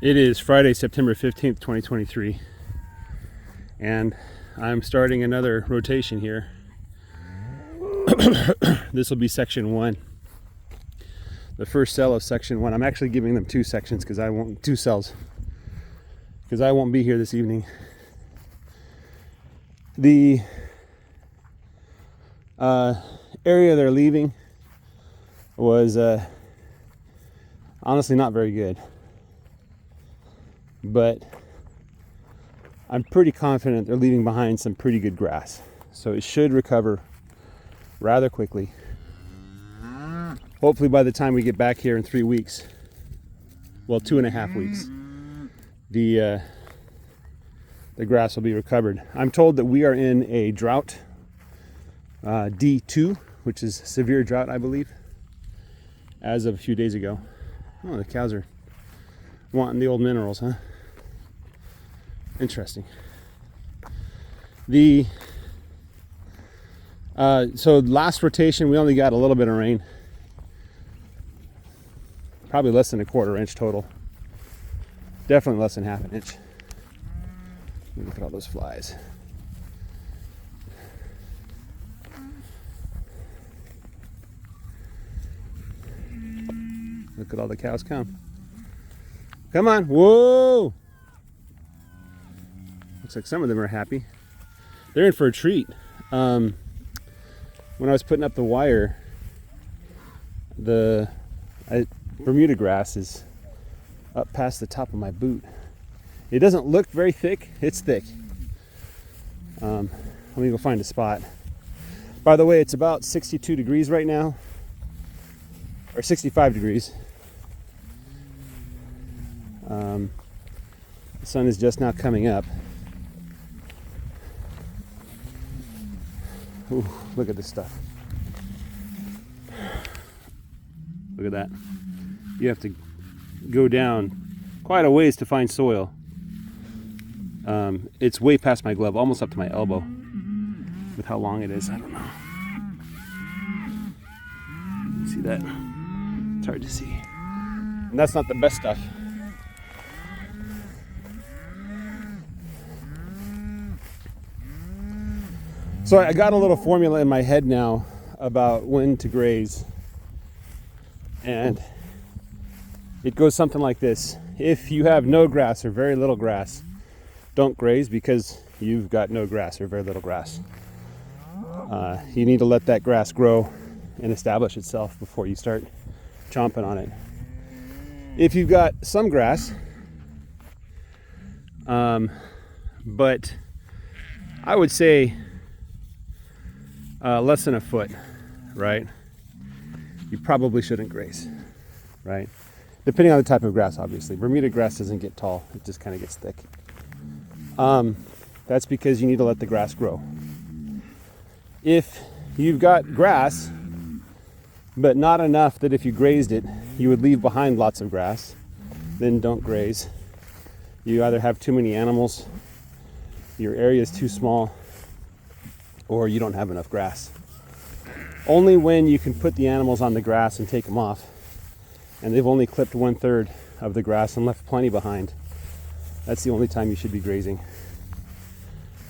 It is Friday, September 15th, 2023, and I'm starting another rotation here. This will be section 1. The first cell of section 1. I'm actually giving them 2 sections because I won't 2 cells because I won't be here this evening. The area they're leaving was honestly not very good. But I'm pretty confident they're leaving behind some pretty good grass. So it should recover rather quickly. Hopefully by the time we get back here in 3 weeks, well, 2.5 weeks, the grass will be recovered. I'm told that we are in a drought, D2, which is severe drought, I believe, as of a few days ago. Oh, the cows are wanting the old minerals, huh? Interesting. So last rotation we only got a little bit of rain, probably less than a 1/4 inch total, definitely less than 1/2 inch. Look at all those flies. Look at all the cows come on. Whoa, looks like some of them are happy. They're in for a treat. When I was putting up the wire, the Bermuda grass is up past the top of my boot. It doesn't look very thick. It's thick. Let me go find a spot. By the way, it's about 62 degrees right now, or 65 degrees. The sun is just now coming up. Ooh, look at this stuff. Look at that. You have to go down quite a ways to find soil. It's way past my glove, almost up to my elbow with how long it is. I don't know. See that? It's hard to see. And that's not the best stuff. So I got a little formula in my head now about when to graze. And it goes something like this. If you have no grass or very little grass, don't graze because you've got no grass or very little grass. You need to let that grass grow and establish itself before you start chomping on it. If you've got some grass, but I would say less than a foot, right? You probably shouldn't graze, right? Depending on the type of grass, obviously. Bermuda grass doesn't get tall, it just kind of gets thick. That's because you need to let the grass grow. If you've got grass, but not enough that if you grazed it, you would leave behind lots of grass, then don't graze. You either have too many animals, your area is too small, or you don't have enough grass. Only when you can put the animals on the grass and take them off, and they've only clipped 1/3 of the grass and left plenty behind, that's the only time you should be grazing.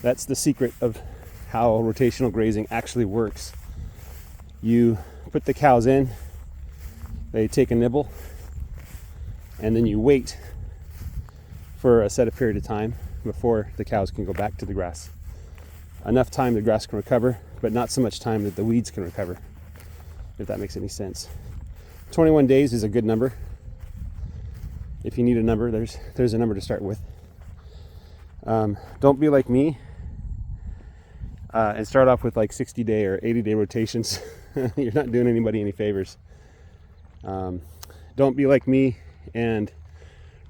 That's the secret of how rotational grazing actually works. You put the cows in, they take a nibble, and then you wait for a set period of time before the cows can go back to the grass. Enough time the grass can recover, but not so much time that the weeds can recover, if that makes any sense. 21 days is a good number. If you need a number, there's a number to start with. Don't be like me and start off with like 60-day or 80-day rotations. You're not doing anybody any favors. Don't be like me and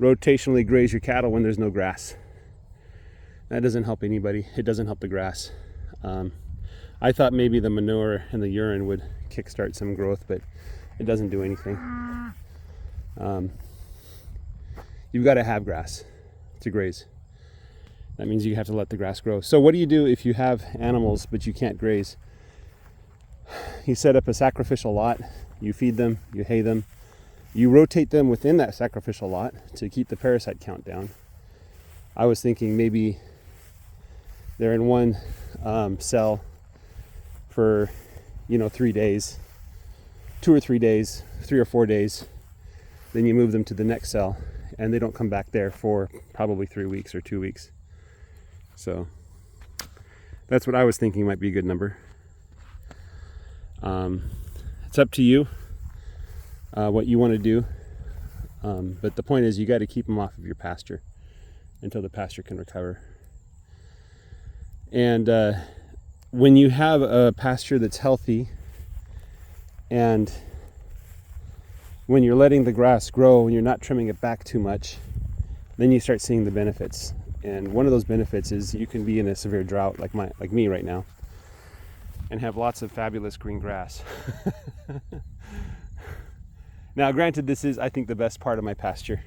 rotationally graze your cattle when there's no grass. That doesn't help anybody. It doesn't help the grass. I thought maybe the manure and the urine would kickstart some growth, but it doesn't do anything. You've got to have grass to graze. That means you have to let the grass grow. So what do you do if you have animals but you can't graze? You set up a sacrificial lot, you feed them, you hay them, You rotate them within that sacrificial lot to keep the parasite count down. I was thinking maybe they're in one cell for 3 days, 2 or 3 days, 3 or 4 days. Then you move them to the next cell, and they don't come back there for probably 3 weeks or 2 weeks. So that's what I was thinking might be a good number. It's up to you what you want to do, but the point is you got to keep them off of your pasture until the pasture can recover. And when you have a pasture that's healthy, and when you're letting the grass grow and you're not trimming it back too much, then you start seeing the benefits. And one of those benefits is you can be in a severe drought like me right now and have lots of fabulous green grass. Now, granted, this is, I think, the best part of my pasture.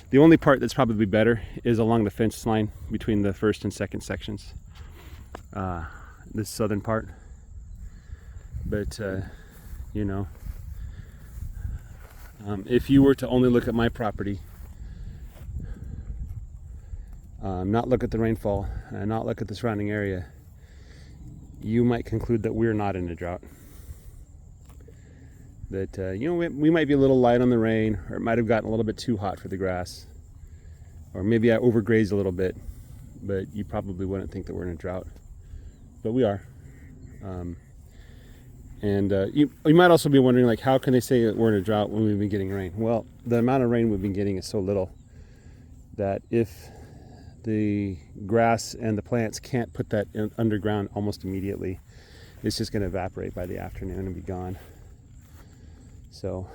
The only part that's probably better is along the fence line between the first and second sections, this southern part. But if you were to only look at my property, not look at the rainfall, and not look at the surrounding area, you might conclude that we're not in a drought. That we might be a little light on the rain, or it might have gotten a little bit too hot for the grass, or maybe I overgrazed a little bit, but you probably wouldn't think that we're in a drought, but we are. You might also be wondering, like, how can they say that we're in a drought when we've been getting rain? Well, the amount of rain we've been getting is so little that if the grass and the plants can't put that underground almost immediately, it's just going to evaporate by the afternoon and be gone. So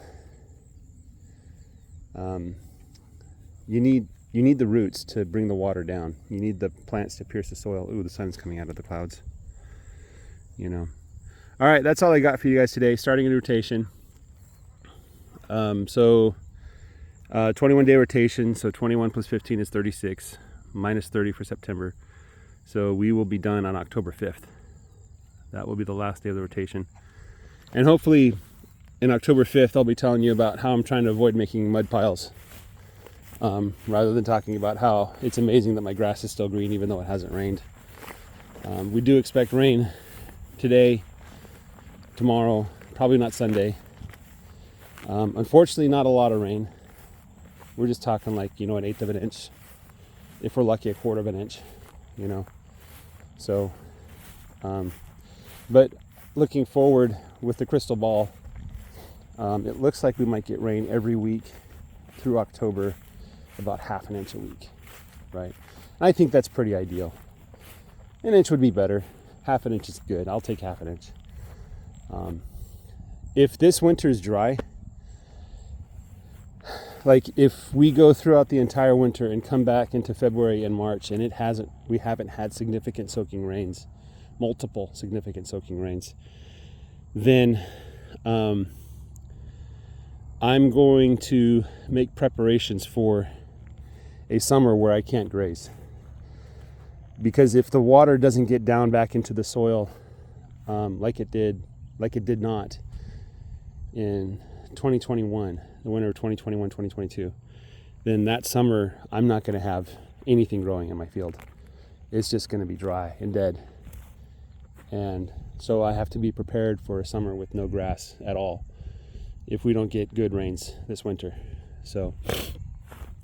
you need the roots to bring the water down. You need the plants to pierce the soil. Ooh, the sun's coming out of the clouds. All right, that's all I got for you guys today. Starting a rotation. 21-day rotation. So 21 plus 15 is 36, minus 30 for September. So we will be done on October 5th. That will be the last day of the rotation. And hopefully in October 5th, I'll be telling you about how I'm trying to avoid making mud piles, rather than talking about how it's amazing that my grass is still green even though it hasn't rained. We do expect rain today, tomorrow, probably not Sunday. Unfortunately, not a lot of rain. We're just talking like, an 1/8 of an inch. If we're lucky, 1/4 of an inch, So, but looking forward with the crystal ball, it looks like we might get rain every week through October, about 1/2 an inch a week, right? And I think that's pretty ideal. An inch would be better. 1/2 an inch is good. I'll take 1/2 an inch. If this winter is dry, like if we go throughout the entire winter and come back into February and March and we haven't had significant soaking rains, multiple significant soaking rains, then I'm going to make preparations for a summer where I can't graze. Because if the water doesn't get down back into the soil like it did not in 2021, the winter of 2021-2022, then that summer I'm not going to have anything growing in my field. It's just going to be dry and dead. And so I have to be prepared for a summer with no grass at all if we don't get good rains this winter. So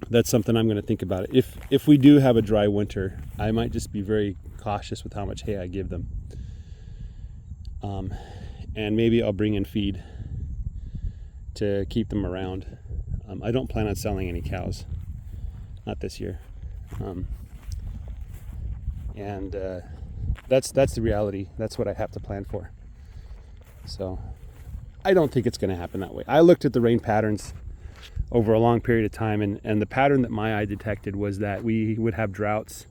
that's something I'm going to think about. If we do have a dry winter, I might just be very cautious with how much hay I give them. And maybe I'll bring in feed to keep them around. I don't plan on selling any cows, not this year. That's the reality. That's what I have to plan for. So I don't think it's going to happen that way. I looked at the rain patterns over a long period of time, and the pattern that my eye detected was that we would have droughts,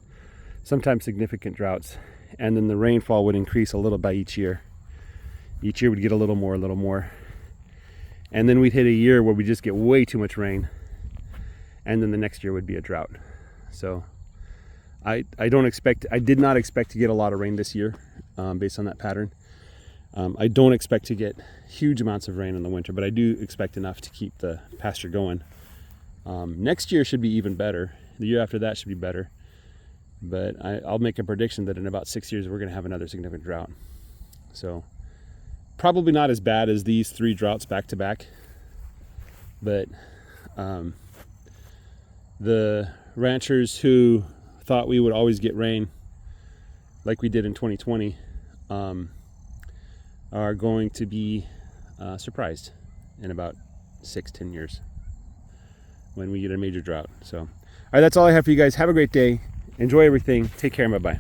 sometimes significant droughts, and then the rainfall would increase a little by each year. Each year would get a little more. And then we'd hit a year where we just get way too much rain, and then the next year would be a drought. So I did not expect to get a lot of rain this year, based on that pattern. I don't expect to get huge amounts of rain in the winter, but I do expect enough to keep the pasture going. Next year should be even better. The year after that should be better. But I'll make a prediction that in about 6 years we're going to have another significant drought. So probably not as bad as these 3 droughts back to back, but the ranchers who thought we would always get rain like we did in 2020 are going to be surprised in about 6-10 years when we get a major drought. So all right, that's all I have for you guys. Have a great day. Enjoy everything. Take care and bye-bye.